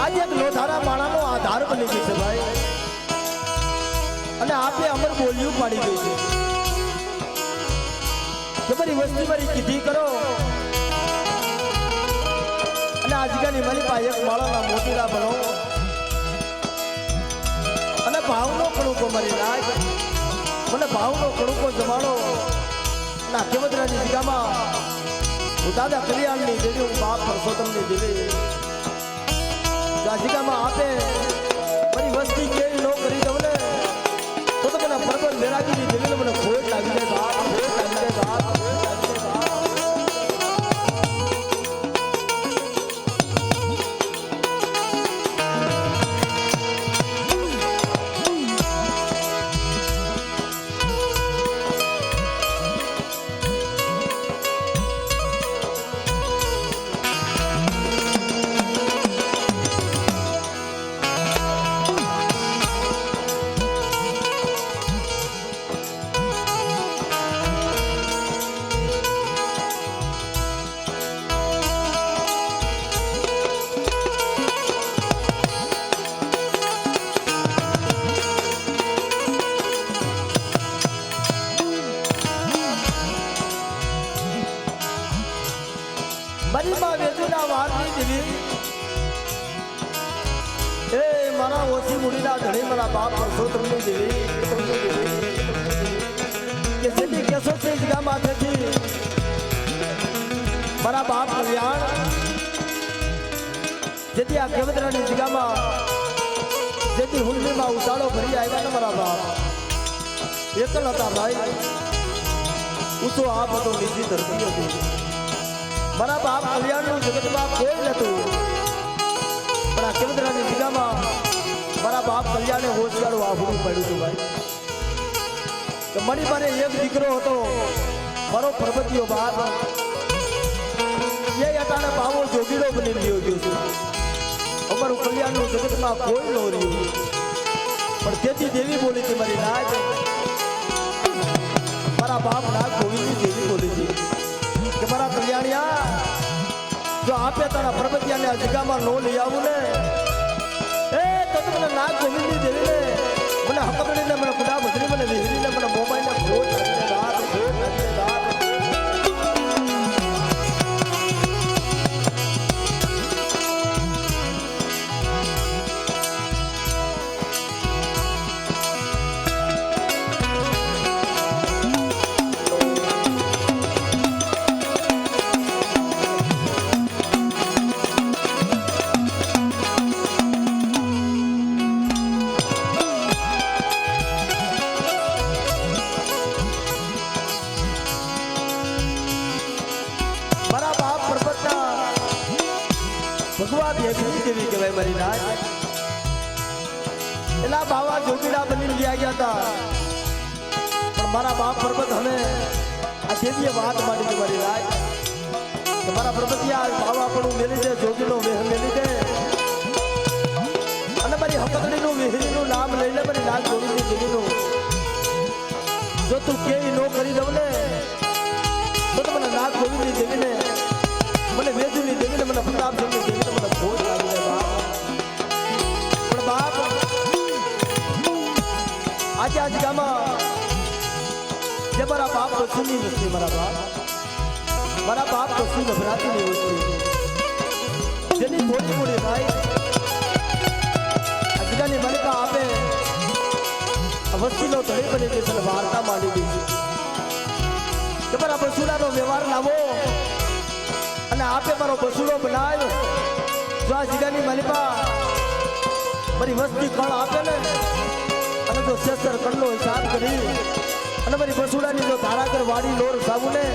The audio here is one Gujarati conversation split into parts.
आज एक लोधारा माणाનો आधार બની ગઈ છે ભાઈ અને આપે અમર બોલ્યું પાડી ગઈ છે કે મારી વસ્તી મારી કીધી કરો અને આજકાલની મારી પાસે એક માળાના મોતીલા બનો અને ભાવનો કણુકો મારી રાજ મને ભાવનો કણુકો જમાડો ના કેવદરાની જગ્યામાં હું દાદા કલ્યાણની દેવી હું બાપ પરસોત્તમની દેવી જગ્યામાં આપે મારી વસ્તી કેવી ન કરી દઉં ને તો મને પરબત બેરાગીની દેવીને મને ખોટ લાગી જાય બાપ ખોટ લાગી જાય બાપ બરીમાં વેદુના વારની દેવી એ મારા ઓછી મૂડીના ધણી મારા બાપ પરસોત્તમની દેવી કે જેથી કેસો છે જગા માથેથી મારા બાપ કલ્યાણ જેથી આ કેવદરાની જગામાં જેથી હુંડીમાં ઉતાળો ભરી આવ્યા ને મારા બાપ એકલ હતા ભાઈ ઊંચો આ બધો નીચી ધરતી હતી મારા બાપ કલ્યાણનું જગતમાં કોઈ નતું પણ આ કેવદરાની જગ્યામાં મારા બાપ કલ્યાણે હોશિયારું આભરું પડ્યું હતું ભાઈ કે મારી મારે એક દીકરો હતો મારો પરબતીયો બાપ એ અટાણે બાવો જોગીડો બની ગયો છે અમારું કલ્યાણનું જગતમાં કોઈ ન રહ્યું પણ તેથી દેવી બોલી હતી મારી રાજ મારા બાપ નાગ ગોવિંદની દેવી બોલી હતી કે મારા કલ્યાણિયા જો આપે તારા પરબતિયાને આ જગ્યામાં નો લઈ આવું ને એ તો મને નાગ ગોવિંદની દેવીને મને હકબડીને મને ખુદા ભજરી મને વિહરીને મને મોબાઈલને ખોટ રાખીને રાત ખોટ રાખીને રાત ભગવાન દેવી દેવી કહેવાય મારી રાજ એલા બાવા જોગીડા બની ગયા હતા પણ મારા બાપ પર્વત હવે આ દેવીએ વાત માંડી હતી મારી રાજ કે મારા પર્વતિયા બાવા પણ મેલી દે જોગીનો વેહ મેલી દે અને મારી હકકડીનું વેહરીનું નામ લઈ લે મારી નાગ ગોવિંદની દેવીનું જો તું કેવી નો કરી દઉં ને તો મને નાગ ગોવિંદની દેવીને મને વેદુની દેવીને મને પ્રતાપસિંહની દેવીને મને ખોટ લાગી જાય બાપ પણ બાપ આજે આ જગ્યામાં જે મારા બાપ પશુની વસ્તી મારા બાપ પશુ નભરાતીની વસ્તી જેની થોડી મોડી ભાઈ આ જગ્યાની માલિકા આપે વસ્તીનો ધણી બની ગઈ છે વાર્તા માંડી ગઈ છે કે મારા પશુડાનો વ્યવહાર લાવો અને આપે મારો બસુડો બનાવ્યો જો આ જગ્યાની માલિકા મારી વસ્તી કણ આપે ને અને જો શેષર કણનો હિસાબ કરી અને મારી બસુડાની જો ધારાકર વાડી લોર સાબુ ને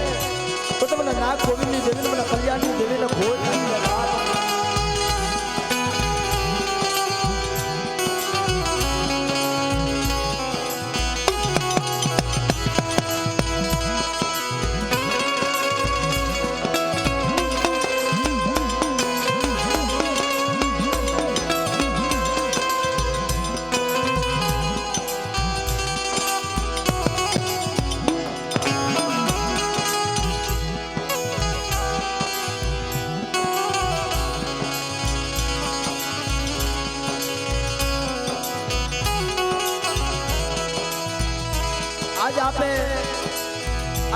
તો તમને નાગ ગોવિંદની દેવીને મને કલ્યાણની દેવીને ખોટ આપે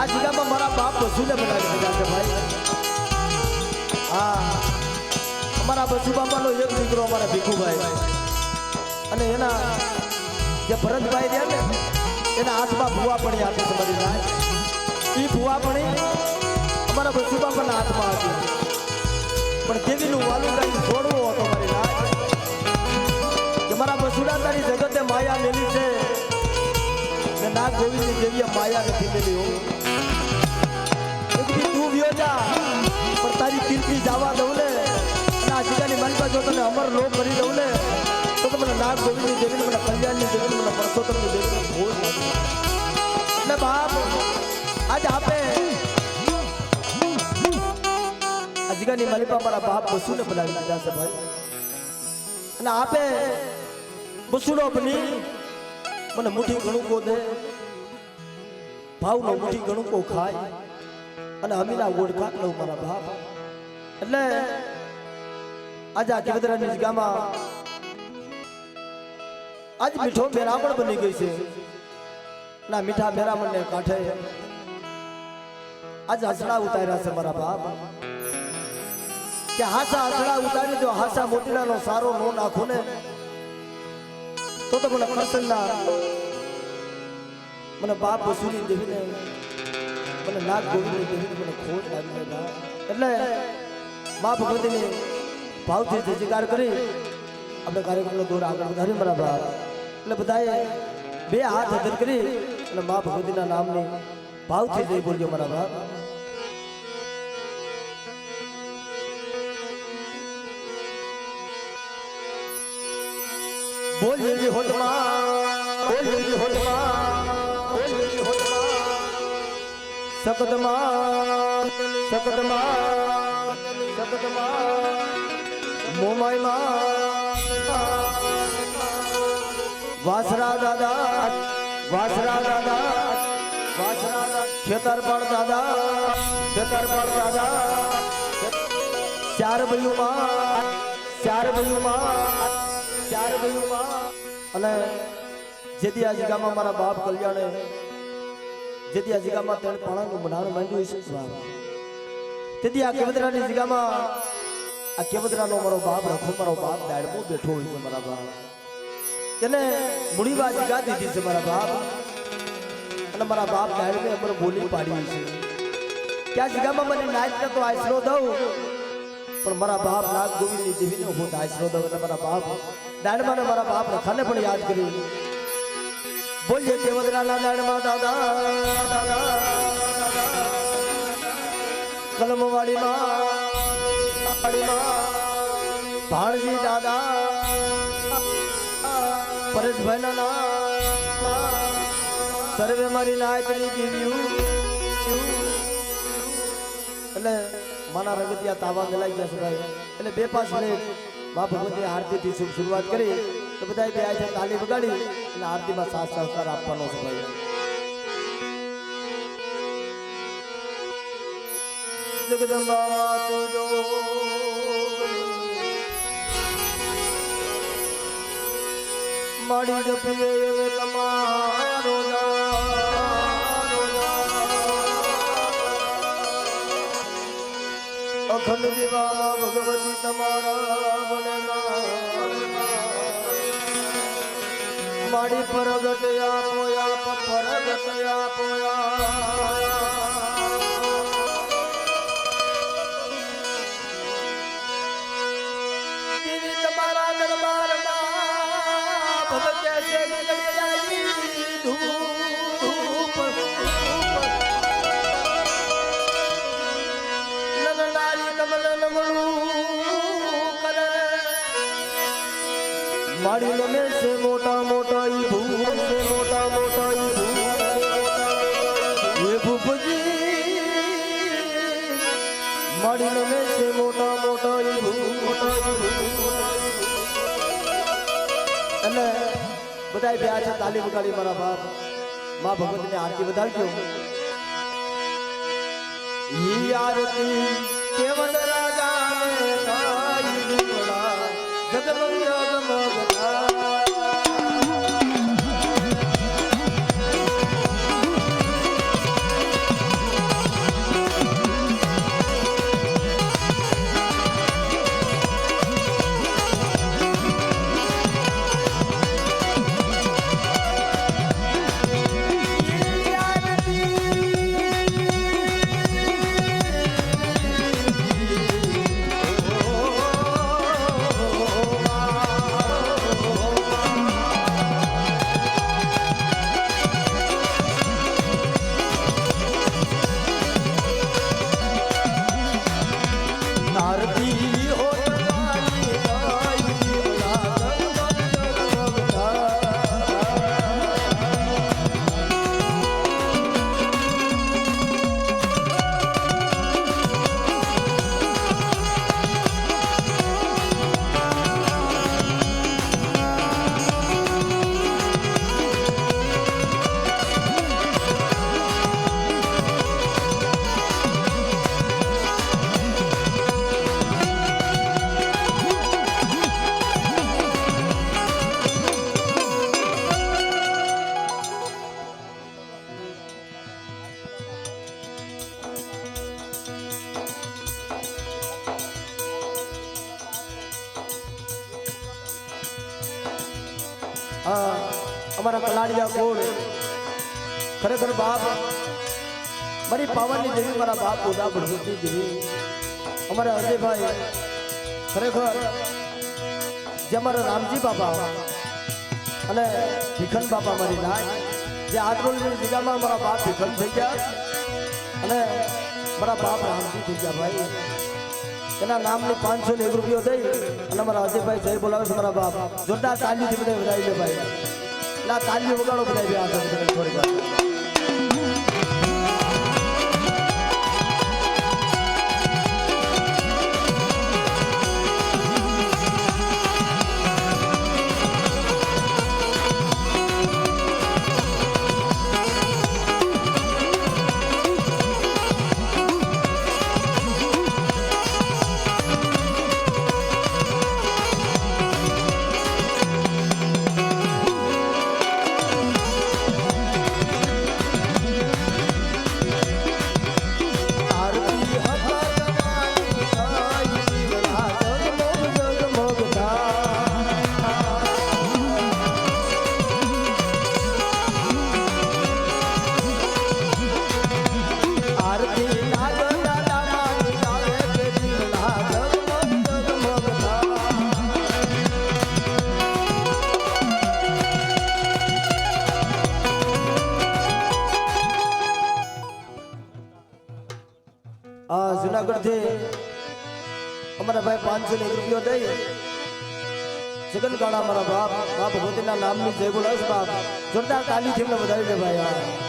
આ જગ્યામાં મારા બાપ બસુને બનાવી દીધા છે ભાઈ. હા, અમારા બસુ બાપાનો એક દીકરો અમારા ભીખુભાઈ અને એના જે ભરતભાઈ રહ્યા ને એના હાથમાં ભૂવા પડી આપી છે મારી રાય. એ ભૂવા પડી અમારા બસુ બાપાના હાથમાં હતી, પણ દેવીનું વાલું કઈ છોડવું હતો મારી રાય કે મારા બસુડા તારી જગતે માયા મેલી છે ને નાગ ગોવિંદની દેવીએ માયા નથી મેલી. હો તું વ્યો જા પણ તારી કીર્તિ જવા દઉં ને અને આ જગ્યાની માલિકા જો તને અમર લો કરી દઉં ને તો મને નાગ ગોવિંદની દેવીને મને કલ્યાણની દેવીને મને પરસોત્તમની દેવીને ભોજ લાગે. એટલે બાપ આજ આપે આ જગ્યાની માલિકા મારા બાપ બસુને બનાવી દીધા છે ભાઈ. અને આપે બસુનો બની મને મુઠ્ઠી ઘણું કો દે, ભાવનો મુઠ્ઠી ઘણું કો ખાય અને અમીના ઓળખા લઉં મારા બાપ. એટલે આજે આ કેવદરાની જગ્યામાં આજ મીઠો મેરામણ બની ગઈ છે. ના મીઠા મેરામણ ને કાંઠે આજ હસડા ઉતાર્યા છે મારા બાપ કે હાસા હસડા ઉતારી જો હાસા મોતીડાનો સારો નો નાખો ને તો મને પ્રસન્ના મને બાપ બસુની દેવીને મને નાગ ગોવિંદની દેવીને મને ખોટ લાગી ગઈ. એટલે મા ભગવતીને ભાવથી જયકાર કરી આપણે કાર્યક્રમનો દોર આગળ વધારી મારા બાપ. એટલે બધાએ બે હાથ હજર કરી અને મા ભગવતીના નામની ભાવથી જય બોલજો મારા બાપ. બોલી હોતમાં બોલી હોતમાં બોલી હોતમાં સકદમાં સકદમાં સકદમાં મોમાઈમાં વાસરા દાદા વાસરા દાદા વાસરા દાદા ખેતરપાળ દાદા ખેતરપાળ દાદા ચાર ભાઈઓમાં ચાર ભાઈઓમાં ચાર ભાઈઓમાં. અને જેથી આ જગ્યામાં મારા બાપ કલ્યાણે જેથી આ જગ્યામાં તેણે પાણાનું બનાવવાનું માંડ્યું છે તેથી આ કેવદરાની જગ્યામાં આ કેવદરાનો મારો બાપ રખો મારો બાપ દાડમો બેઠો હોય છે મારા બાપ. તેને મુડીવા જગા દીધી છે મારા બાપ અને મારા બાપ દાડમે અમર બોલી પાડી છે કે આ જગ્યામાં મને નાચ તો આશરો દઉં પણ મારા બાપ નાગ ગોવિંદની દેવીને હું આશરો દઉં. એટલે મારા બાપ દાડમાં મારા બાપ રખાને પણ યાદ કરી બોલીએ કેવદરાના દાડમાં દાદા દાદા કલમવાડીમાં ભાણજી દાદા પરેશભાઈના નામ સર્વે મારી નાયકની જીવ્યું. એટલે માના રગતિયા તાવા મેલાઈ ગયા છે ભાઈ. એટલે 2-5 મિનિટ મા ભગવતી આરતીથી શુભ શરૂઆત કરી તો બધા બે આજે તાલી વગાડી અને આરતીમાં સાથ સહકાર આપવાનો છે ભાઈ. જગદંબા તુજો માડી જપીએ તમારો અખંડ દીવા ભગવતી તમારા બનેલા માડી પરગટ આપો આપ પરગટ આપો દેવી તમારા દરબારમાં ભગતે છે ગગડિયાની ધૂપ નગનારી કમલ નમણું કરે માડી નમે છે મોટા મોટા ઈ ભૂપ છે મોટા મોટા ઈ ભૂપ એ ભૂપજી માડી નમે છે મોટા મોટા ઈ ભૂપ મોટા ઈ ભૂપ. અને બધાય બે આજે તાલી વગાડી મારા બાપ માં ભગવતીને આરતી વધારજો. ઈ આરતી કેવલ રાજાને થાય દીપડા જગમગ જગમગ અમારા કલાડિયા કોળ ખરેખર બાપ મારી પાવાની દેવી મારા બાપ ઉદા ભગવતી દેવી અમારા અજયભાઈ ખરેખર જે અમારા રામજી બાપા અને ભીખન બાપા મારી નાય જે આજરોલની જગ્યામાં મારા બાપ ભીખન થઈ ગયા અને મારા બાપ રામજી થઈ ગયા ભાઈ એના નામની 501 રૂપિયો દઈ અને મારા અજયભાઈ જય બોલાવે છે મારા બાપ જોરદાર તાલીથી બધા વધાવી લે ભાઈ એટલે તાલીઓ વગાડો બધા થોડી વાર જુનાગઢ થી અમારા ભાઈ 501 રૂપિયો દઈ જગન કાળા મારા બાપ ભગવતીના નામની જય બોલાવે બાપ જોરદાર તાલીથી એમને વધાવી દે ભાઈ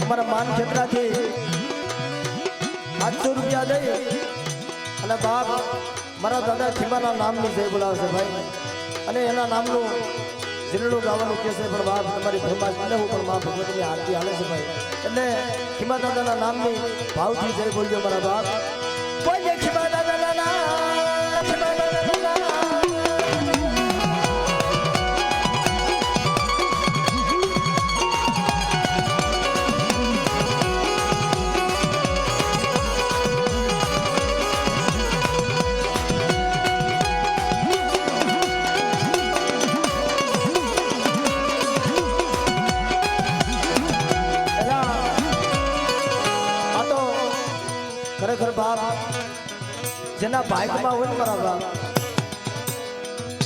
અમારા માન ક્ષેત્રથી 800 રૂપિયા દઈ અને બાપ મારા દાદા ખીમાના નામની જય બોલાવશે ભાઈ અને એના નામનું જીરડું ગાવાનું કહે છે પણ બાપ તમારી ફરમાશ મને હું પણ મા ભગવતીની આરતી હાલે છે ભાઈ એટલે ખીમા દાદાના નામની ભાવથી જય બોલજો મારા બાપ બોલે ખીમા દાદાના નામ ખીમા દાદાના નામ ખરેખર બાપ જેના ભાગમાં હોય મારા બાપ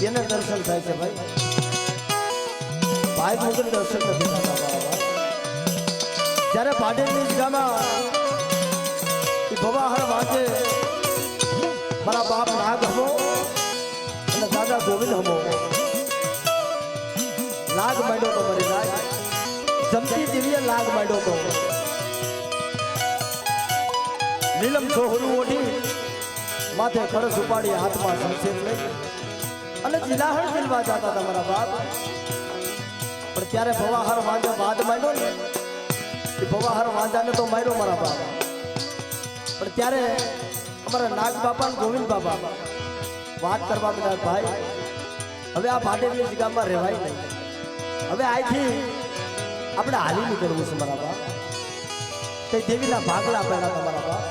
એને દર્શન થાય છે ભાઈ ભાગ વગર દર્શન નથી થતા બાપ જ્યારે પાટેલની જગ્યામાં એ ભવાહર વાંચે મારા બાપ નાગ હમો અને દાદા ગોવિંદ હમો લાગ માંડ્યો તો મારી લાગ જમતી દેવીએ લાગ માંડ્યો તો નીલમ છોહરું ઓઢી માથે કળશ ઉપાડી હાથમાં સંક્ષેપ લઈ અને જિલ્લાહણ જીલવા જતા હતા મારા બાપ. પણ ત્યારે ભવાહાર વાંજા બાદ માંડ્યો ને એ ભવાહાર વાંજાને તો માર્યો મારા બાપ. પણ ત્યારે અમારા નાગ બાપા અને ગોવિંદ બાપા વાત કરવા માંડ્યા, ભાઈ હવે આ ભાડેરની જગ્યામાં રહેવાય નહીં, હવે અહીંથી આપણે હાલી નીકળવું છે મારા બાપ. તે દેવીના ભાગલા પહેલા તમારા બાપ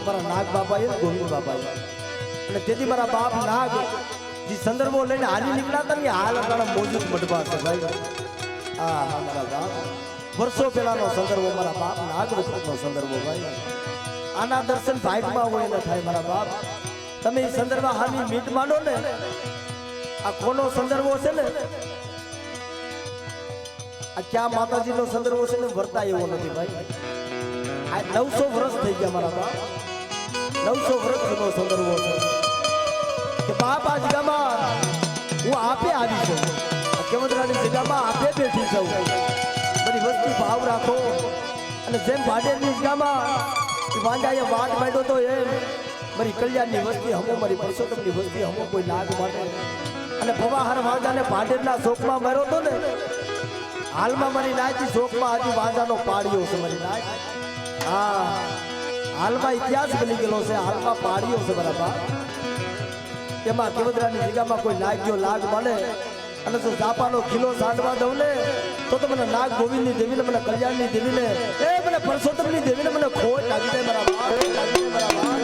મારા નાગ બાપાએ ગોવિંદ બાપાએ. અને તેથી મારા બાપ નાગ જે સંદર્ભો લઈને હાલી નીકળ્યા હતા ને હાલ ઘણા મોજૂદ મઢવા છે ભાઈ. હા મારા બાપ વર્ષો પહેલાનો સંદર્ભો મારા બાપ નાગ વખતનો સંદર્ભો ભાઈ. આના દર્શન ભાગમાં હોય ન થાય મારા બાપ. તમે એ સંદર્ભ હાલી મીટ માંડો ને, આ કોનો સંદર્ભો છે ને, આ ક્યાં માતાજીનો સંદર્ભો છે ને વર્તા એવો નથી ભાઈ. આ 900 વર્ષ થઈ ગયા મારા બાપ, 900 વર્ષ જૂનો સંદર્ભો છે કે બાપ આ જગ્યામાં હું આપે આવી છું, કેવદરાની જગ્યામાં આપે બેઠી છું. બધી વસ્તી ભાવ રાખો અને જેમ ભાડેરની જગ્યામાં વાંજાએ વાટ માંડ્યો તો એમ મારી કલ્યાણની વસ્તી હમો, મારી પરસોત્તમની વસ્તી હમો કોઈ નાગ માટે. અને ભવાહાર વાંજાને ભાડેરના શોકમાં માર્યો તો ને, હાલમાં મારી નાયતી શોકમાં હજી વાંજાનો પાડ્યો છે મારી નાય. હા હાલમાં ઇતિહાસ બની ગયેલો છે, હાલમાં પાડ્યો છે બરાબર. એમાં કેવદરાની જગ્યામાં કોઈ લાગ્યો લાગ મળે અને જો જાપાનો ખીલો સાંડવા દઉં ને તો મને નાગ ગોવિંદની દેવીને, મને કલ્યાણની દેવીને, એ મને પરસોત્તમની દેવીને મને ખોટ લાગી જાય બરાબર, લાગી જાય બરાબર.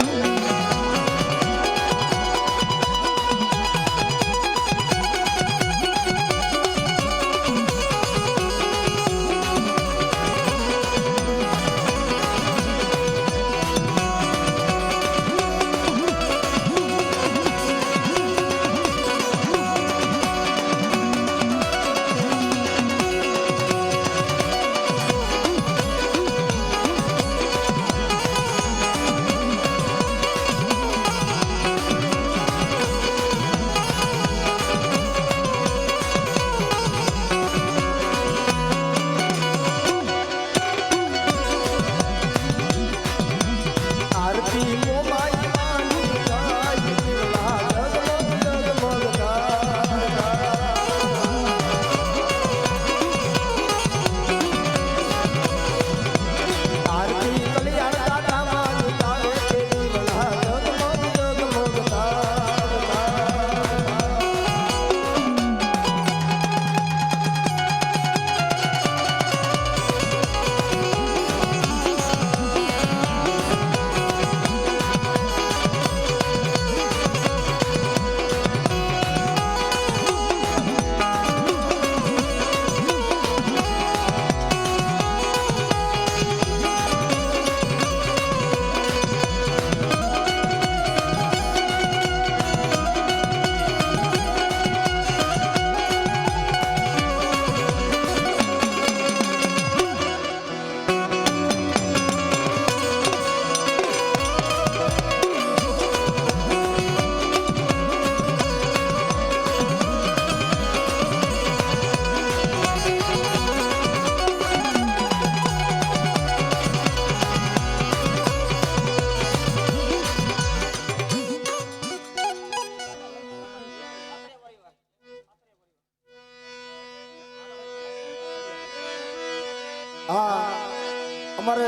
અમારે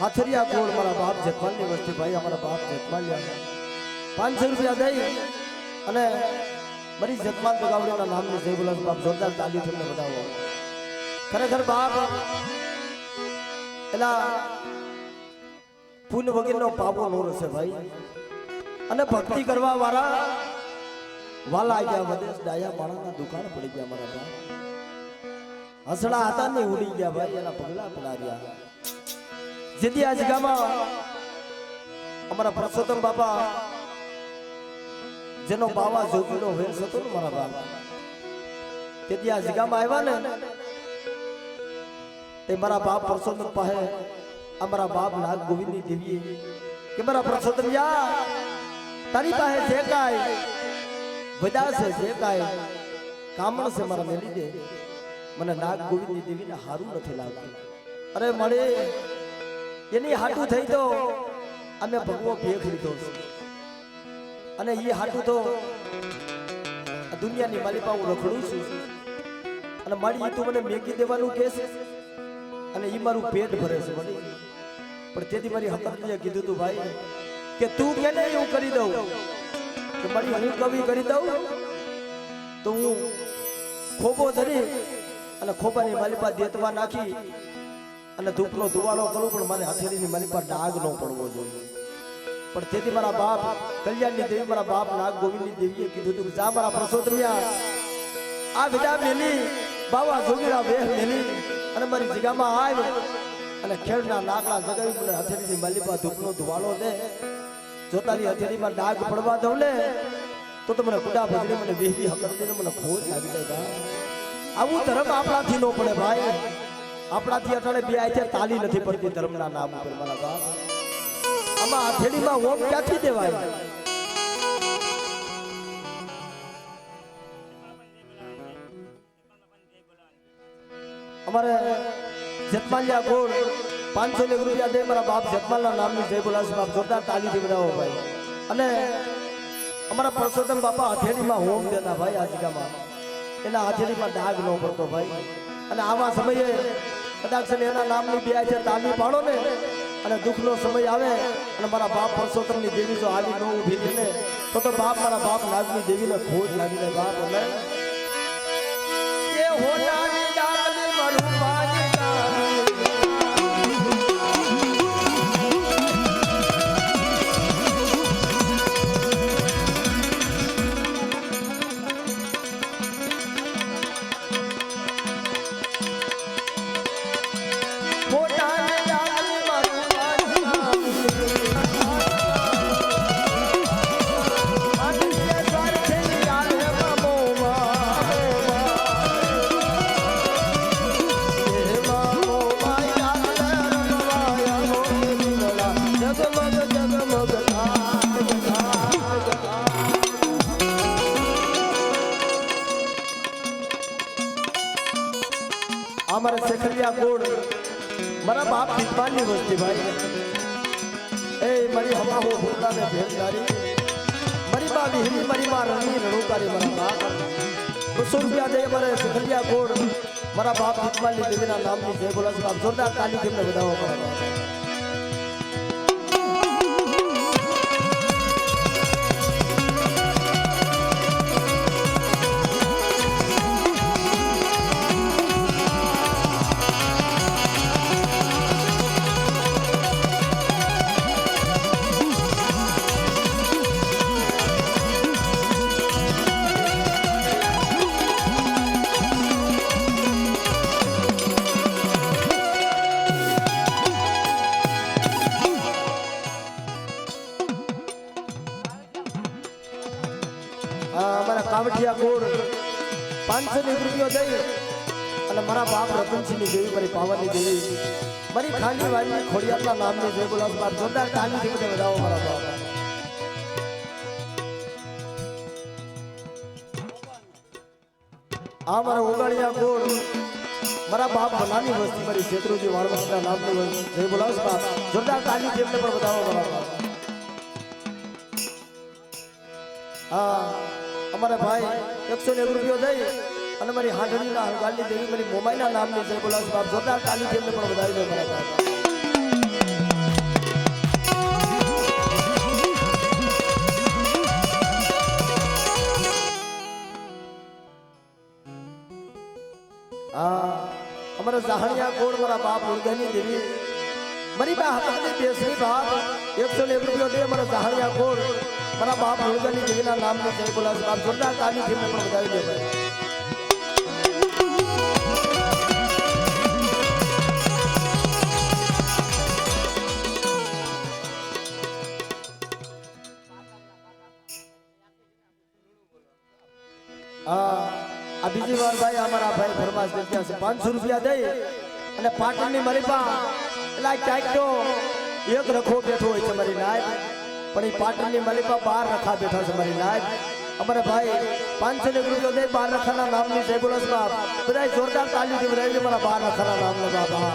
હાથરિયા કોળ મારા બાપ જેઠવાલની વસ્તી ભાઈ, અમારા બાપ જેઠવાલિયા 500 રૂપિયા દઈ અને મારી જેઠવાલ બગાવડીના નામની જય બોલા બાપ, જોરદાર તાલી તમને બતાવો. ખરેખર બાપ એલા પુન વગેરેનો પાપો નો રહેશે ભાઈ. અને ભક્તિ કરવા વાળા વાલા આવી ગયા, વદેશ ડાયા માણસના દુકાન પડી ગયા મારા બાપ. હસડા હતા ને ઉડી ગયા ભાઈ, એના પગલા પલાર્યા. જેથી આ જગ્યામાં અમારા પરસોત્તમ બાપા જેનો બાવા જોગીનો વેશ હતો ને મારા બાપ, તેથી આ જગ્યામાં આવ્યા ને તે મારા બાપ પરસોત્તમ પાસે અમારા બાપ નાગ ગોવિંદની દેવીએ કે મારા પરસોત્તમ યા તારી પાસે જે કાય બધા છે, જે કાય કામણ છે મારા મેલી દે, મને નાગ ગોવિંદની દેવીને હારું નથી લાગતું. અરે મળે એની હાટું થઈ તો અમે ભગવો ભેખ લીધો છે અને એ હાટું તો દુનિયાની માલિપા હું રખડું છું અને મારી તું મને મેકી દેવાનું કે છે અને એ મારું પેટ ભરે છે પણ તેથી મારી હકીકતે કીધું તું ભાઈ કે તું કે ને હું કરી દઉં કે મારી હું કવિ કરી દઉં તો હું ખોબો ધરી અને ખોબાની માલિપા દેતવા નાખી અને ધૂપનો ધુવાળો કરું પણ મારે હથેળીની માલિપા ડાઘ ન પડવો જોઈએ પણ તેથી મારા બાપ કલ્યાણની દેવી મારા બાપ નાગ ગોવિંદની દેવીએ કીધું તું જા મારા પરસોત્તમિયા આ વિદા મેલી બાવા જોગીરા વેહ મેલી અને મારી જગ્યામાં આવ અને ખેડના નાકડા જગાવી મને હથેળીની માલિપા ધૂપનો ધુવાળો દે જોતાની હથેળીમાં ડાઘ પડવા દઉં ને તો મને કુડા ભજને મને વેહી હકરતીને મને ખોજ લાગી જાય આવું ધર્મ આપણાથી ન પડે ભાઈ આપણાથી અટાણે બે આય છે તાલી નથી પડતી ધર્મના નામ ઉપર મારા બાપ આમાં હથેળીમાં ઓમ ક્યાંથી દેવાય અમારે જતમાલિયા ગોળ 500 રૂપિયા દે મારા બાપ જતમાલના નામની જય બોલાશે બાપ જોરદાર તાલીથી બનાવો ભાઈ અને અમારા પરસોત્તમ બાપા હથેળીમાં હોમ દેતા ભાઈ આ જગ્યામાં એના હથેળીમાં ડાઘ ન પડતો ભાઈ અને આવા સમયે કદાચ એના નામની બે છે તાલી પાડો ને અને દુઃખનો સમય આવે અને મારા બાપ પરસોત્તમની દેવી જો આવી ન ઊભી રહે ને તો બાપ મારા બાપ નાગની દેવીને ખોજ લાગી જાય બાપ એટલે એ હોનાની ડાલી મારું પાણી हमारे सेखरिया कोड मारा बाप पितमानी वस्ती भाई ए मरी हवा हो भूता ने भेलदारी मरी बा विहरी मरी मां रणी रणुकारी मारा बाप 200 रुपया दे हमारे सेखरिया कोड मारा बाप पितमानी देवीना नामनी जय बोला बाप जोरदार ताली थीने बधाओ मारा बाप हमारा कावटिया कोड 500 रुपया दे અને મારા બાપ રતનસિંહની દેવી મારી પાવનની દેવી મારી ખાલી વાલી ખોડિયારના નામની જય બોલાવ બાપ જોરદાર તાલીથી મને વધાવો મારા બાપ આ મારા ઉગાડિયા કોડ મારા બાપ બનાની વસ્તી મારી શેત્રુજી વાળવાના નામની જય બોલાવ બાપ જોરદાર તાલીથી મને પણ વધાવો મારા બાપ હા हमारे भाई 101 रुपया दे અને મારી હાંડણીના હંગાલની દેવી મારી મોમાઈના નામની જય બોલાવ બાપ જોરદાર તાલીથી એમને પણ વધાવી દો મારા બાપ हमारे जहानिया कोड मारा बाप उड़गनी देवी मरी बा हकनी बेसरी बाप 101 रुपया दे हमारा जहानिया कोड मारा बाप उड़गनी देवी ना नाम में जय बोला बाप जोरदार ताली थी मैं बधाई दे भाई आ बीजी बार भाई हमारा भाई फरमाश देते हैं 500 रुपया दे અને પાટણની મારી પા એલા ક્યાંક તો એક રખો બેઠો હોય છે મારી નાય પણ એ પાટણની મારી પા 12 રખા બેઠા છે મારી નાય અમારા ભાઈ 500 રૂપિયા દે 12 રખાના નામની જય બોલસ બાપ બધા જોરદાર તાલીથી વધાવી મારા 12 રખાના નામનો બાપા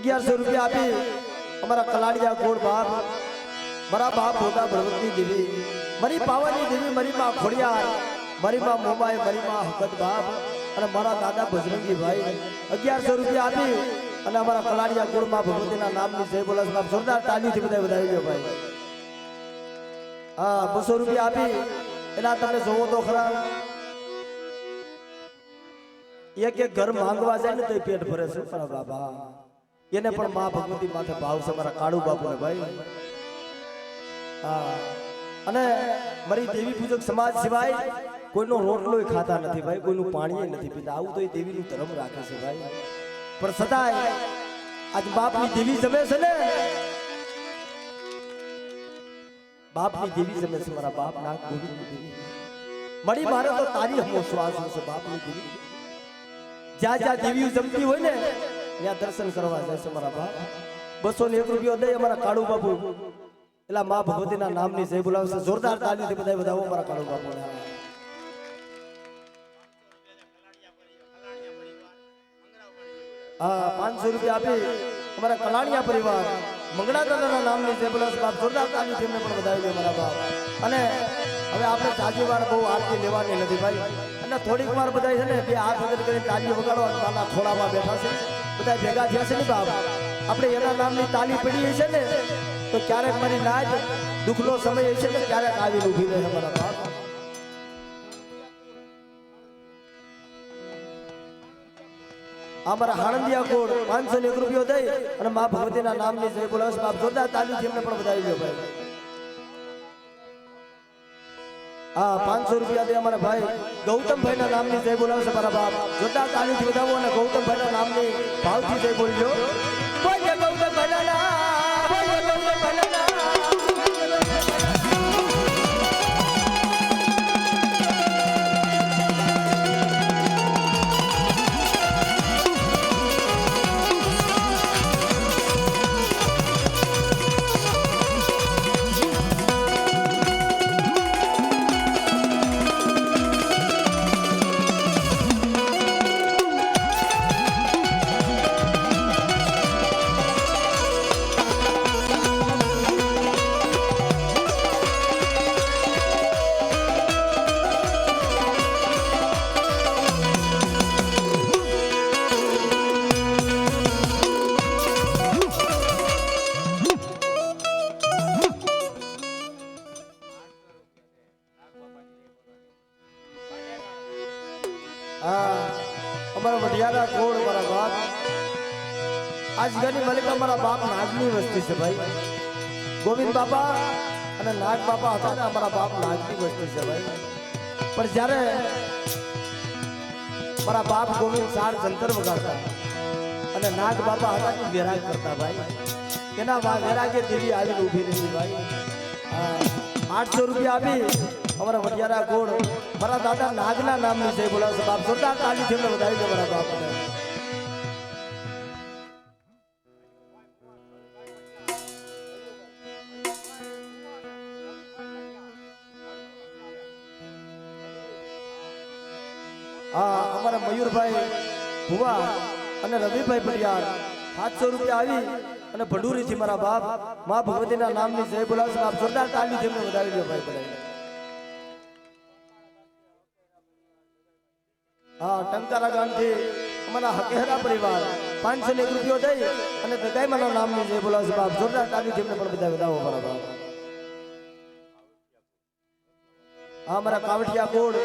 1100 રૂપિયા આપી અમારા કલાડિયા ગોળ બાપ મારા બાપ ભોગા ભગવતી દેવી મારી પાવાની દેવી મારી માં ખોડિયાર મારી માં મોમાઈ મારી માં હકત બાપ અને મારા દાદા બજરંગી ભાઈ 1100 રૂપિયા આપી અને અમારા કલાડિયા ગોળ માં ભગવતીના નામની જય બોલાસ બાપ જોરદાર તાલીથી બધા વધાવી લ્યો ભાઈ હા 200 રૂપિયા આપી એના તમે જોવો તો ખરા એક એક ઘર માંગવા જાય ને તો પેટ ભરે છે મારા બાબા એને પણ માં ભગવતી માથે ભાવ છે મારા કાળુ બાપુ ને ભાઈ હા અને મારી દેવી પૂજક સમાજ સિવાય કોઈનો રોટલો ખાતા નથી ભાઈ કોઈનું પાણી નથી પીતા આવું તો એ દેવીનું ધર્મ રાખે છે ભાઈ પણ સદાય આજ બાપની દેવી જમે છે ને બાપની દેવી જમે છે મારા બાપ ના ગોવિંદ દેવી મળી મારે તો તારી હમો શ્વાસ છે બાપની દેવી જ્યાં જ્યાં દેવીઓ જમતી હોય ને ત્યાં દર્શન કરવા જાય છે મારા બાપ 201 રૂપિયો દઈ અમારા કાળુ બાપુ એલા માં ભગવતીના નામની જય બોલાવશે જોરદાર તાલીથી બધા વધાવો મારા કાળુ બાપુને હા 500 રૂપિયા આપી અમારા કલાણિયા પરિવાર મંગળા દાદાના નામની જય બોલાવશે બાપ જોરદાર તાલીથી એમને પણ વધાવી દે મારા બાપ અને હવે આપણે તાજી વાર બહુ આરતી લેવાની નથી ભાઈ અને થોડીક વાર બધા છે ને બે હાથ વગર કરીને તાલી વગાડો નાના થોડામાં બેઠા છે બધા ભેગા થયા છે ને બાપ આપણે એના નામની તાલી પડી છે ને તો ક્યારેક મારી લાજ દુઃખનો સમય છે ને ક્યારેક આવીને ઊભી રહે મારા બાપ અમારા હાણંદિયા કોડ 501 રૂપિયો દઈ અને માં ભગવતીના નામની જય બોલાવશે બાપ જોરદાર તાલીથી એમને પણ વધાવી લ્યો ભાઈ હા 500 રૂપિયા દે અમારા ભાઈ ગૌતમભાઈ ના નામની જય બોલાવશે મારા બાપ જોરદાર તાલીથી વધાવો અને ગૌતમભાઈ ના નામની ભાવથી જય બોલજો બોલે ગૌતમભાઈ ના બોલે ગૌતમભાઈ ના અમારા વઢિયારા કોડ મારા બાપ આજ ગની મલિક અમારા બાપ નાગની વસ્તી છે ભાઈ ગોવિંદ બાપા અને નાગ બાપા હતા ને અમારા બાપ નાગની વસ્તી છે ભાઈ પણ જ્યારે મારા બાપ ગોવિંદ સાર જંતર વગાડતા અને નાગ બાપા હતા કે વેરાગ કરતા ભાઈ એના વેરાગે દેવી આવીને ઊભી રહી ભાઈ 800 રૂપિયા આપી અમારા વઢિયારા ગોળ મારા દાદા નાગના નામની જય બોલાવશે બાપ જોરદાર તાલીથી એમને વધાવી દે મારા બાપને હા અમારા મયુરભાઈ ભુવા અને રવિભાઈ પડિયાર 700 રૂપિયા આવી અને ભડુરીથી મારા બાપ માં ભગવતીના નામની જય બોલાવશે બાપ જોરદાર તાલીથી એમને વધાવી દે ભાઈ પડાય હા ટંકારા ગામથી અમારા હકેહરા પરિવાર 501 રૂપિયો દઈ અને દગાઈમાના નામની જય બોલાવશે બાપ જોરદાર તાલીથી એમને પણ બધા વધાવો મારા બાપ હા અમારા કાવઠિયા કોડ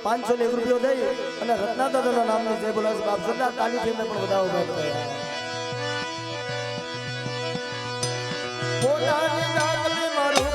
501 રૂપિયો દઈ અને રત્ના દાદાના નામની જય બોલાવશે બાપ જોરદાર તાલીથી એમને પણ વધાવો બાપ પોતાની જાતને મારું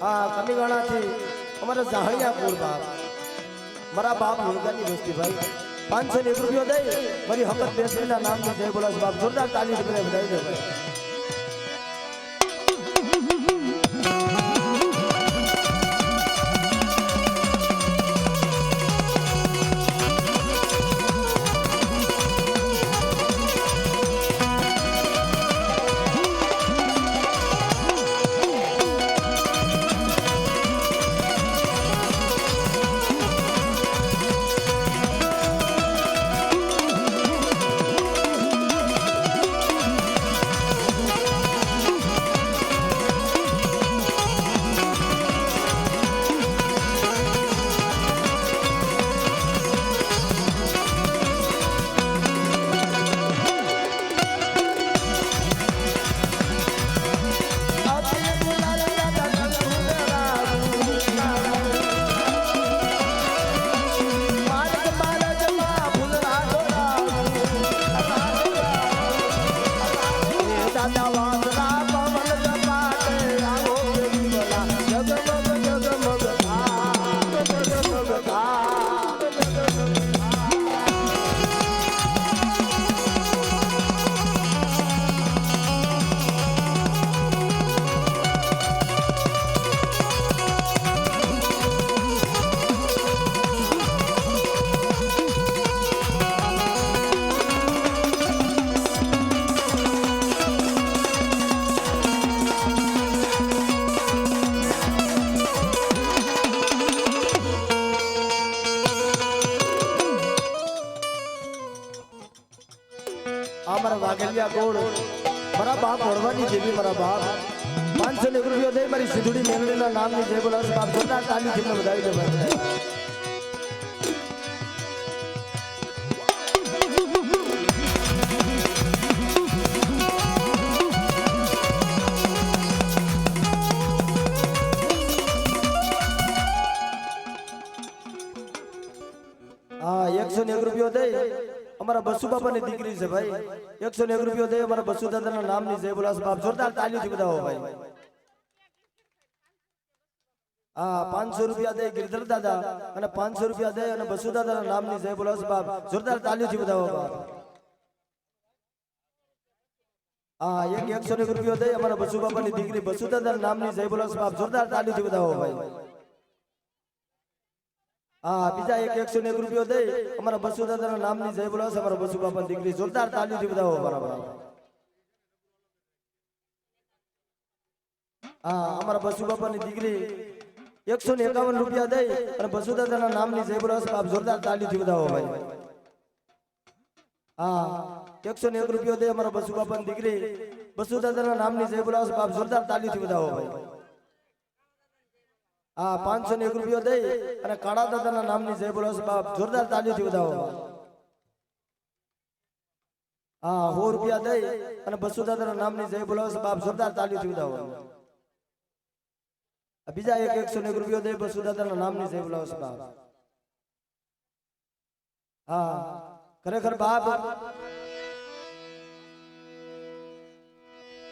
હા કમીગાણાથી અમારા જાહળિયા કુળ બાપ મારા બાપ મુલગાની વસ્તી ભાઈ ₹501 દઈ મારી હકત બેસરીના નામની જય બોલાસ બાપ જોરદાર તાલી થી બધાઈ દે ભાઈ અમારા વાઘલિયા ગોળ મારા બાપ ઓળવાની દેવી મારા બાપ ₹501 દે મારી સિધુડી મેલડીના નામની જય બોલાસ બાપ જોરદાર તાલી થી વધાવી દે ભાઈ ₹101 દે અમારા બસુ બાપાની દીકરી છે ભાઈ ₹101 દે અમારા બસુ દાદાના નામની જય બોલાસ બાપ જોરદાર તાલીથી બધાવો ભાઈ ₹500 દે ગિરધર દાદા અને ₹500 દે અને બસુ દાદાના નામની જય બોલાસ બાપ જોરદાર તાલીથી બધાવો બાપ ₹101 દે અમારા બસુ બાપાની દીકરી બસુ દાદાના નામની જય બોલાસ બાપ જોરદાર તાલીથી બધાવો ભાઈ બીજા ₹101 દે અમારા બસુ દાદાના નામની જય બોલાસ અમારા બસુ બાપાની દીકરી જોરદાર તાલીથી બધાવો બરાબર અમારા બસુ બાપાની દીકરી ₹151 દે અને બસુ દાદાના નામની જય બોલાસ બાપ જોરદાર તાલીથી બધાવો ભાઈ ₹101 દે અમારા બસુ બાપાની દીકરી બસુ દાદાના નામની જય બોલાસ બાપ જોરદાર તાલીથી બધાવો ભાઈ ₹501 દે અને કાળા દાદાના નામની જય બોલાસ બાપ જોરદાર તાલીથી બધાવો ₹100 દે અને બસુ દાદાના નામની જય બોલાસ બાપ જોરદાર તાલીથી બધાવો બીજા ₹101 દે બસુ દાદાના નામની જય બોલાસ બાપ ખરેખર બાપ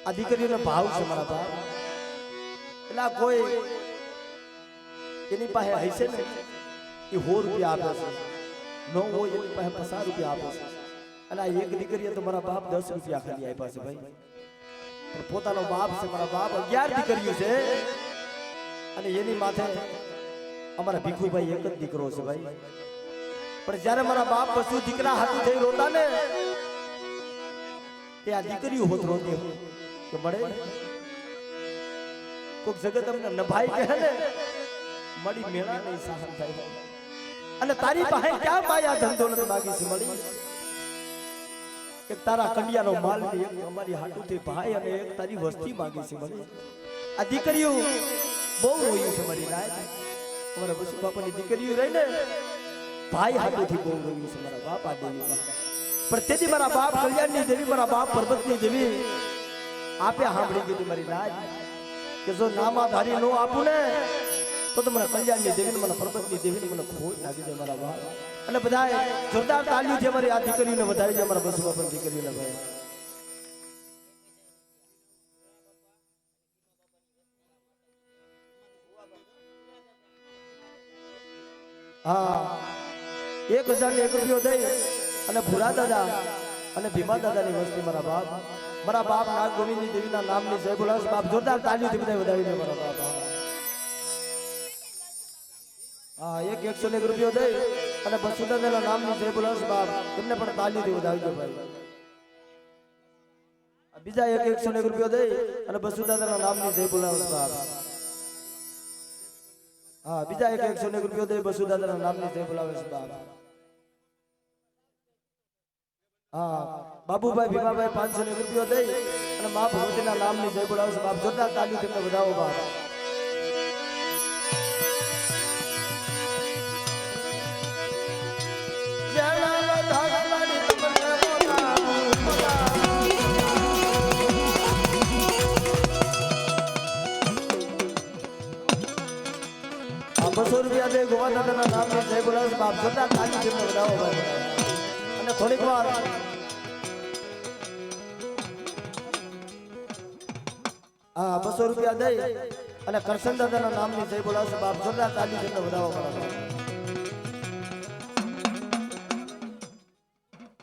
આ દીકરીઓનો ભાવ છે મારા બાપ એટલે કોઈ એની પાસે હશે ને એ ₹100 આપે છે ન હોય એની પાસે ₹50 આપે છે અને આ એક દીકરીએ તો મારા બાપ ₹10 ખાલી આપ્યા છે ભાઈ પણ પોતાનો બાપ છે મારા બાપ 11 દીકરીઓ છે અને એની માથે અમારા ભીખુભાઈ એક જ દીકરો છે ભાઈ પણ જ્યારે મારા બાપ પશુ દીકરા હાથું થઈ રોતા ને તે આ દીકરીઓ હોત રોતી કે મળે કોઈક જગત અમને નભાઈ કહે ને મળી મેળા નહીં સહન થાય અને તારી પાસે ક્યાં માયા ધંધો નથી માગી છે મળી એક તારા કડિયાનો માલ ની એક અમારી હાટુથી ભાઈ અને એક તારી વસ્તી માગી છે મળી આ દીકરીઓ બહુ રોઈ છે મારી રાત અમારા બસુ બાપાની દીકરીઓ રહી ને ભાઈ હાટુથી બહુ રોઈ છે મારા બાપ આ દેવી પણ તેથી મારા બાપ કલ્યાણની દેવી મારા બાપ પર્વતની દેવી આપે સાંભળી ગઈ મારી રાત કે જો નામાધારી નો આપું ને તો મને કલ્યાણની દેવીને મને પર્વતની દેવીને મને ખોટ લાગી જાય મારા બાપ અને બધા જોરદાર તાળીઓ છે મારી આ દીકરીને વધાવી છે મારા બસુ બાપાની દીકરીને ભાઈ 1,001 રૂપિયો દઈ અને ભૂરા દાદા અને ભીમા દાદાની વસ્તી મારા બાપ નાગ ગોવિંદની દેવીના નામની જય બોલાવે બાપ જોરદાર તાળીઓથી બધા વધાવીને મારા બાપ હા 101 રૂપિયો દઈ અને બસુ દાદાના નામની જય બોલાવે બાપ એમને પણ તાળીઓથી વધાવી દો ભાઈ બીજા 101 રૂપિયો દઈ અને બસુ દાદાના નામની જય બોલાવે બાપ હા બીજા 101 રૂપિયો દઈ બસુ દાદાના નામની જય બોલાવે છે બાપ હા બાબુભાઈ ભીમાભાઈ 501 રૂપિયો દઈ અને મા ભગવતીના નામની જય બોલાવે છે બાપ જોરદાર તાળી તેમને વધાવો બાપ ₹200 દે ગોવા દાદાના નામની જય બોલાવે છે બાપ જોરદાર તાળી તેમને વધાવો બાપ અને થોડીક વાર હા ₹200 દઈ અને કરશન દાદાના નામની જય બોલાવશે બાપ જોરદાર તાળી તેમને વધાવો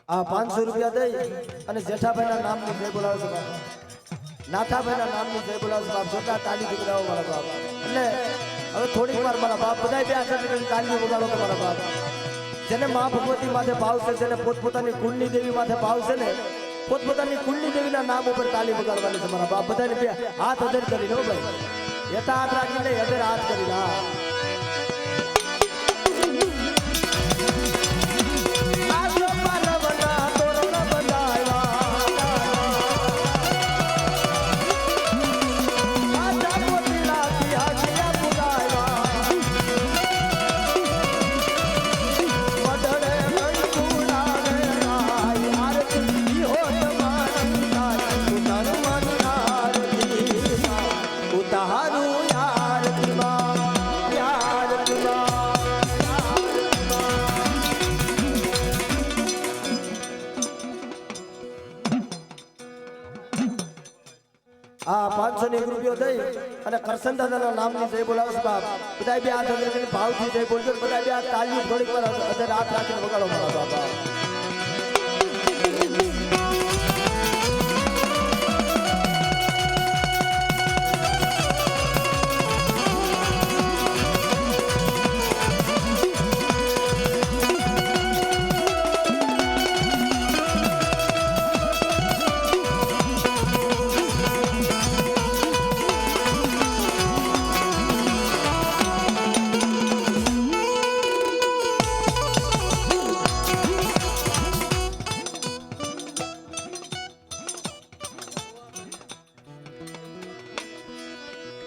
હા ₹500 દઈ અને જેઠાભાઈના નામની જય બોલાવશે બાપ નાથાભાઈના નામની જય બોલાવશે બાપ જોરદાર તાળી વધાવો મારા બાપ એટલે હવે થોડીક વાર મારા બાપ બધા બે હાથે તાળી વગાડો મારા બાપ જેને મા ભગવતી માથે ભાવ છે જેને પોતપોતાની કુળની દેવી માથે ભાવ છે ને પોતપોતાની કુળની દેવીના નામ ઉપર તાળી વગાડવાની છે મારા બાપ બધાને બે હાથ અધર કરી લો ભાઈ યથા હાથ રાખીને અધર હાથ કરી હા હા ₹501 દઈ અને કરશન દાદાના નામની જય બોલાવશે બાપ બધા બે હાથ અધર ભાવથી જય બોલજો બધા બે હાથ તાળીઓ થોડીક વાર અધર હાથ રાખીને વગાડો મારા બાપા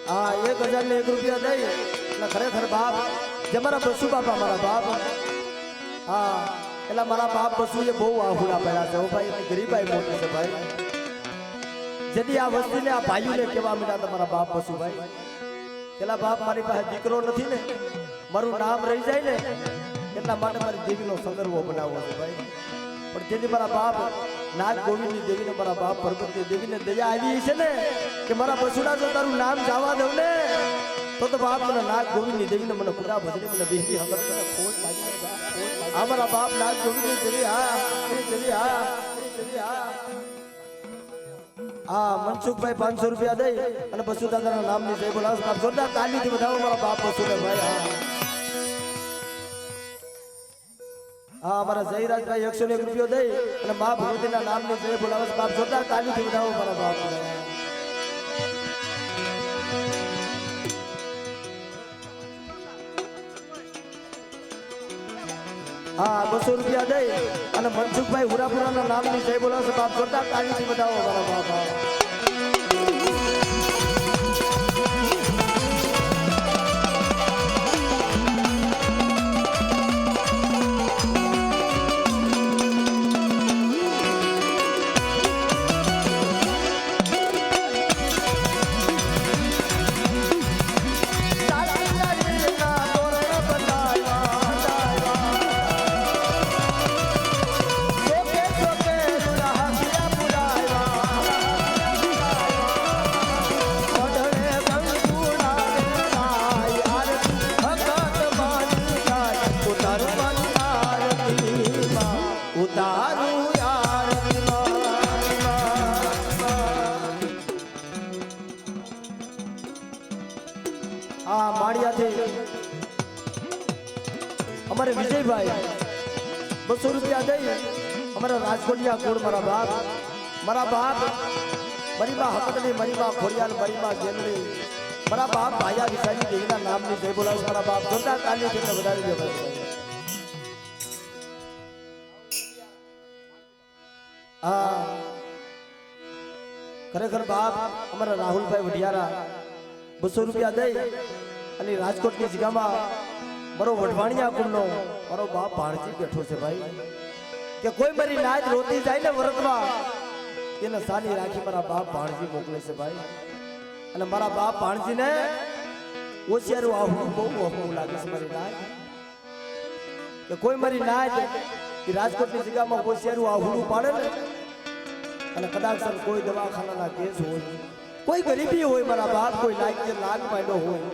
હા 1,001 રૂપિયા દઈ અને ખરેખર બાપ જે મારા બસુ બાપા મારા બાપ હા એટલે મારા બાપ બસુ એ બહુ આહુડા પડ્યા છે ભાઈ ગરીબાઈ મોટી છે ભાઈ જેથી આ વસ્તીને આ ભાઈઓને કહેવા માંડ્યા તમારા બાપ બસુ ભાઈ પેલા બાપ મારી પાસે દીકરો નથી ને મારું નામ રહી જાય ને એટલા માટે મારી દેવીનો સંદર્ભ બનાવવો છે ભાઈ પણ જેથી મારા બાપ નાગ ગોવિંદની દેવીને મારા બાપ ભરપતની દેવીને દયા આવી છે ને કે મારા બસુડા જો તારું નામ જવા દઉં ને તો બાપ મને નાગ ગોવિંદની દેવીને મને પૂરા ભજની મને બેહી હંગત મને ખોટ લાગી આ મારા બાપ નાગ ગોવિંદની દેવી હા મનસુખભાઈ ₹500 દઈ અને બસુ દાદાના નામની જય બોલાવો બાપ જોરદાર તાળીથી વધાવો મારા બાપ બસુને ભાઈ હા અમારા જયરાજભાઈ ₹101 દઈ અને મા ભગવતીના નામની જય બોલાવે બાપ જોરદાર તાળીથી વધાવો મારા બાપ હા ₹200 દઈ અને મનસુખભાઈ હુરાપુરાના નામની જય બોલાવે બાપ જોરદાર તાળીથી વધાવો મારા બાપ આ માળિયાથી અમારે વિજયભાઈ 200 રૂપિયા દઈ અમારા રાજકોટિયા કુળ મારા બાપ મારી માં હકતની મારી માં ખોડિયાલ મારી માં ગેલડી મારા બાપ ભાયા વિસાજી દેવીના નામની જય બોલાવ મારા બાપ જોરદાર તાલી થી વધારી દે હા ખરેખર બાપ અમારા રાહુલભાઈ વઢિયારા 200 રૂપિયા દઈ અને રાજકોટની જગ્યામાં મારો વઢવાણિયા કુળનો મારો બાપ ભાણજી બેઠો છે ભાઈ કે કોઈ મારી નાચ રોતી જાય ને વ્રતમાં એને સાની રાખી મારા બાપ ભાણજી મોકલે છે ભાઈ અને મારા બાપ ભાણજીને ઓશિયારું આવું બહુ અહમું લાગે છે મારી નાચ કે કોઈ મારી નાચ એ રાજકોટની જગ્યામાં ઓશિયારું આહુડું પાડે ને અને કદાચ સર કોઈ દવાખાનાના કેસ હોય કોઈ ગરીબી હોય મારા બાપ કોઈ લાગ માંડ્યો હોય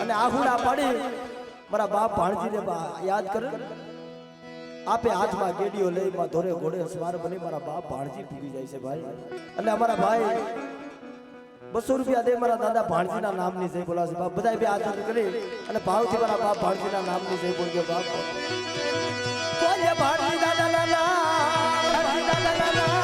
અને આહુડા પાડી મારા બાપ ભાણજીને યાદ કરે આપે હાથમાં ગેડીઓ લઈ માં ધોરે ઘોડે સવાર બની મારા બાપ ભાણજી પૂરી જાય છે ભાઈ એટલે અમારા ભાઈ 200 રૂપિયા દે મારા દાદા ભાણજીના નામની જય બોલાવશે બાપ બધા બે હાથ કરી અને ભાવથી મારા બાપ ભાણજીના નામની જય બોલજો બાપ બોલે ભાણજી દાદા લાલા ભાણજી દાદા લાલા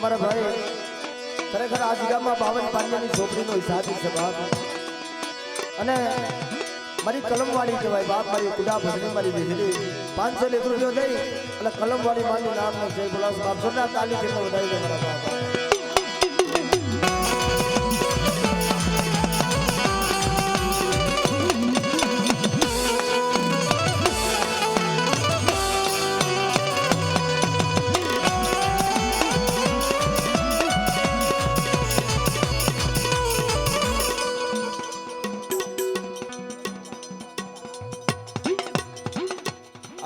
અમારા ભાઈ ખરેખર આ જગ્યામાં 52 પાન્યાની છોકરીનો હિસાબ છે બાપ અને મારી કલમવાળી કહેવાય બાપ મારી કુડા ભજની મારી વીજળી 500 રૂપિયા દઈ અને કલમવાળી માની નામનો જય બોલાવ બાપ સોના તાલી કેટલો વધારી દે મારા બાપ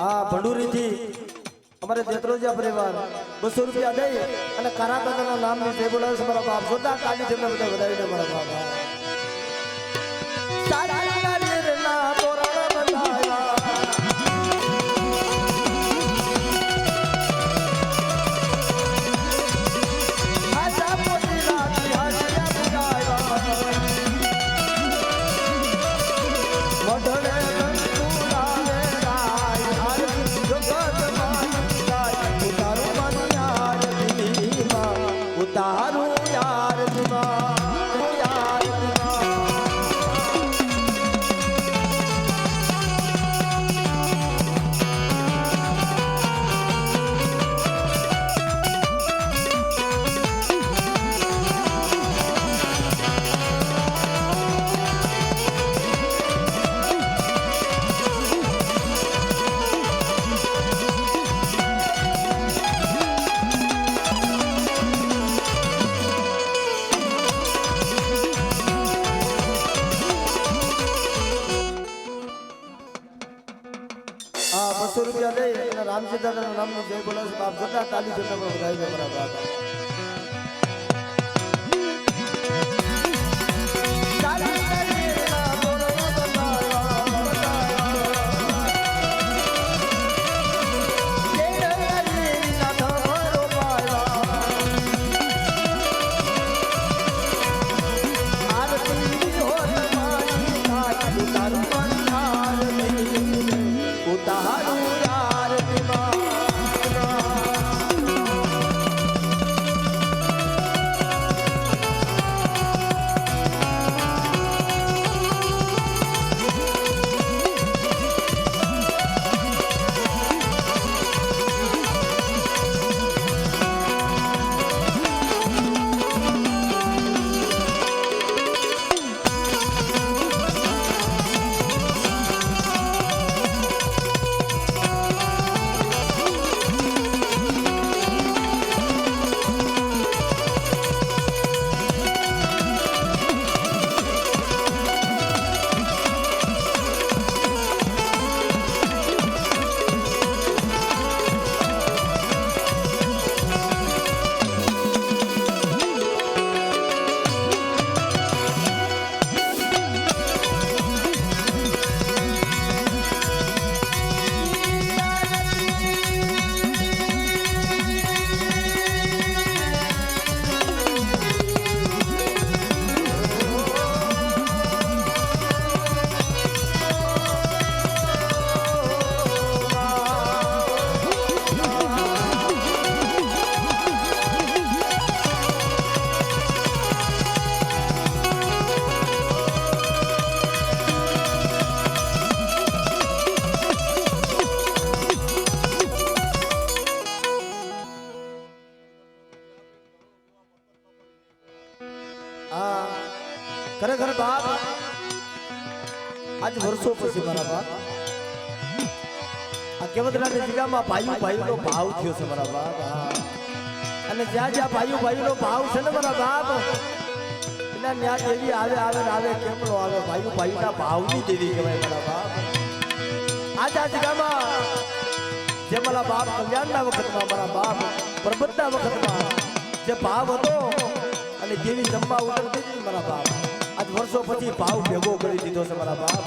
આ ભંડુરીથી અમારે દેત્રોજા પરિવાર 200 રૂપિયા દઈ અને કારા દાદાના નામની જય બોલાવે છે મારા બાપ જોતા કાલી જેમને બધા વધાવી દે મારા બાપ આ 200 રૂપિયા દઈ અને રામજી દાદાના નામનું જય બોલાવે છે બાપ જોતા તાલી જેમને પણ વધાવી દે મારા બાપ બાપ આજ વર્ષો પછી મારા બાપ આ કેવદરાની જગ્યામાં ભાઈઓ ભાઈઓનો ભાવ થયો છે મારા બાપ. અને જ્યાં જ્યાં ભાઈઓ ભાઈઓનો ભાવ છે ને મારા બાપ એના ન્યા દેવી આવે આવે ને આવે કેમ નો આવે ભાઈઓ ભાઈઓના ભાવની દેવી કહેવાય મારા બાપ. આજ આ જગ્યામાં જે મારા બાપ કલ્યાણના વખતમાં મારા બાપ પ્રબંધના વખતમાં જે ભાવ હતો અને દેવી જમવા ઉતરતી હતી મારા બાપ આજ વર્ષો પછી ભાવ ભેગો કરી દીધો છે મારા બાપ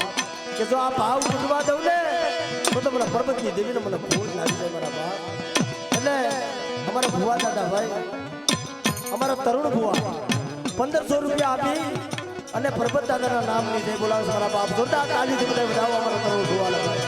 કે જો આ ભાવ તૂટવા દઉં ને તો મારા પર્વતની દેવીને મને ભૂલ લાગી જાય મારા બાપ. એટલે અમારા ભુવા દાદા ભાઈ અમારા તરુણ ભુવા 1500 રૂપિયા આપી અને પર્વત દાદાના નામની જય બોલાવે છે મારા બાપ. જોરદાર તાળીથી બધા વધાવો અમારા તરુણ ભુવા ભાઈ.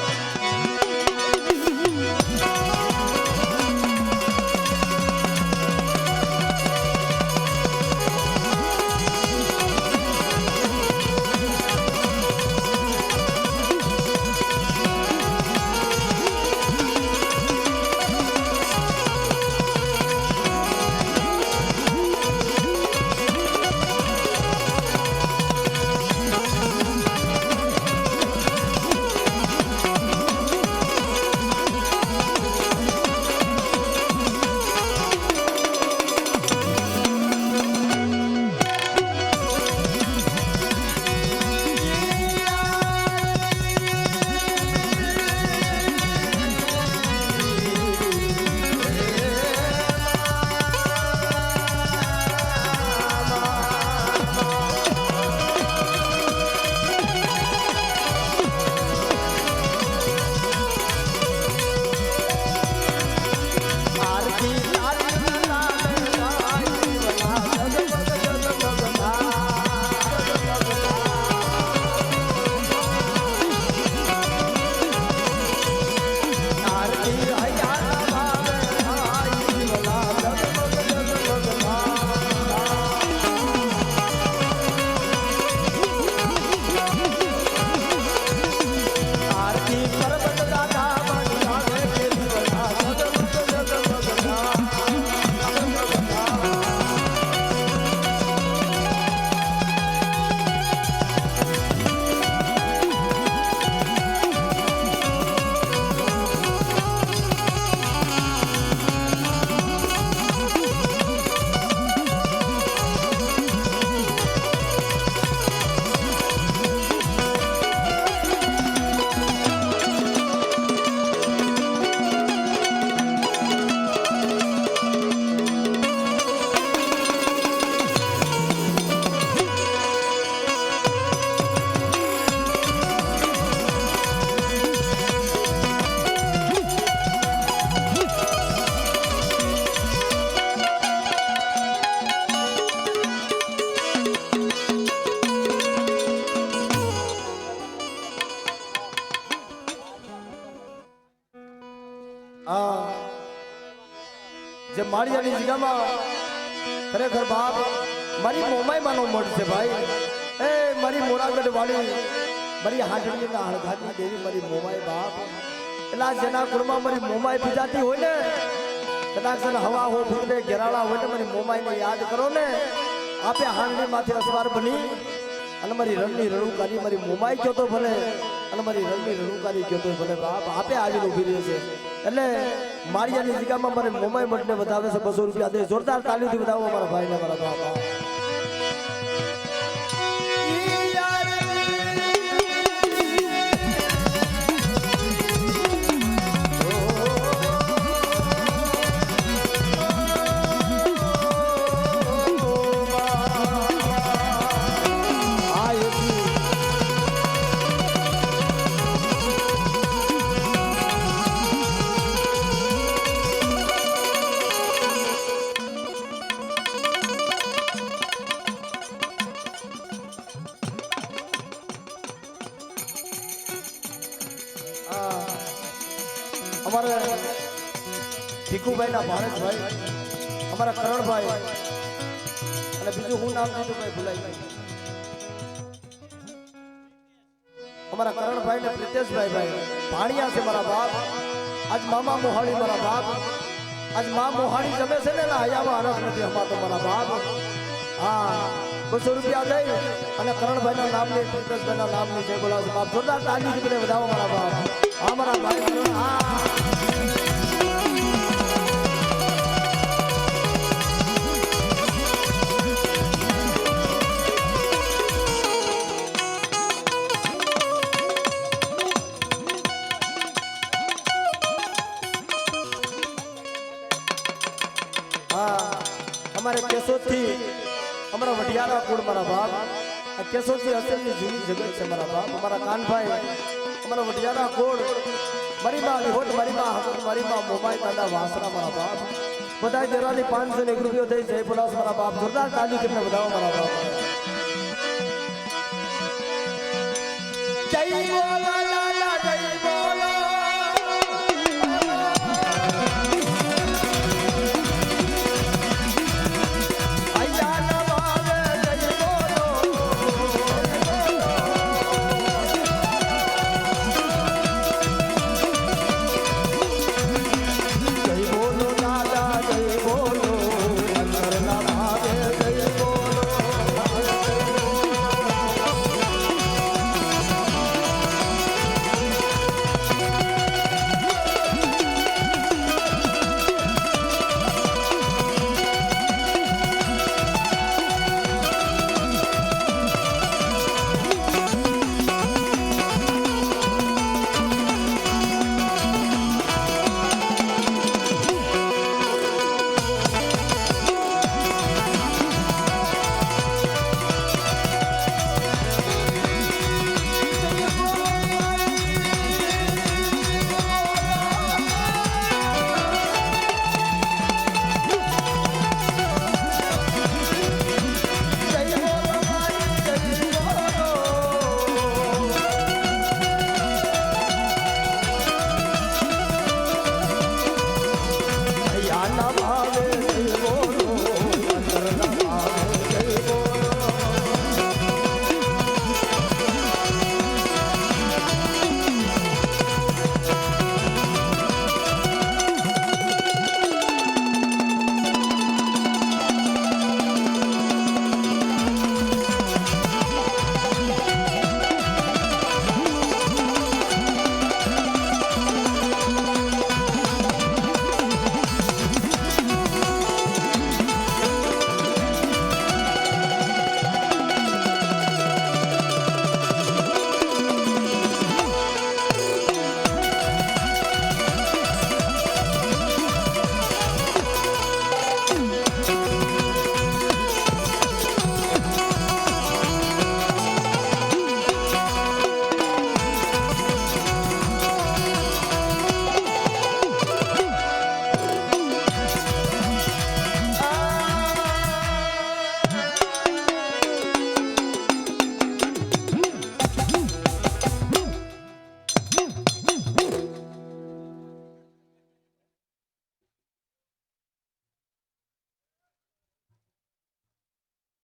જે માળિયાની જગ્યામાં ખરેખર બાપ મારી મોમાઈ માનો મઠ છે ભાઈ. એ મારી મોરાગઢ વાળી મારી હાજરીના હળઘાટની દેવી મારી મોમાઈ બાપ. એટલે જેના કુળમાં મારી મોમાઈ પૂજાતી હોય ને કદાચ હવા હો ફૂટે ઘેરાળા હોય ને મારી મોમાઈને યાદ કરો ને આપે હાંડલી માથે અસવાર બની અને મારી રણની રણુકારી મારી મોમાઈ કયો તો ભલે અને મારી રણની રણુકારી કયો તો ભલે બાપ આપે આવીને ઉભી રહે છે. એટલે માળિયાની જગ્યામાં મારે મોમાઈ મઠને વધાવે છે 200 રૂપિયા દે. જોરદાર તાળીથી વધાવો મારા ભાઈને મારા બાપા. અમારે ભીખુભાઈ ના ભાણેજભાઈ અમારા કરણભાઈ અને બીજું હું નામ દીધું ભાઈ ભૂલાઈ ગયું. અમારા કરણભાઈ ને પ્રિતેશભાઈ ભાઈ ભાણિયા છે મારા બાપ. આજ મામા મોહાણી મારા બાપ. આજ મા મોહાણી જમે છે ને હયામાં હરખ નથી અમાતો મારા બાપ. હા 200 રૂપિયા દઈ અને કરણભાઈના નામની પંકજભાઈના નામની જય બોલાવશે બાપ જોરદાર તાલી થી વધાવો મારા બાપ આ મારા ભાઈ हमारे केशोद थी हमारा वटियारा कुड़ मारा बाप केशोद से असली जूनी जगत से मारा बाप हमारा कान भाई हमारा वटियारा कुड़ मरी माँ लिहोट मरी माँ हक मरी माँ मोबाइल दादा वासना मारा बाप बताए देराली 501 रुपये दे जय पुलास मारा बाप जोरदार ताली करने बताओ मारा बाप जय बोला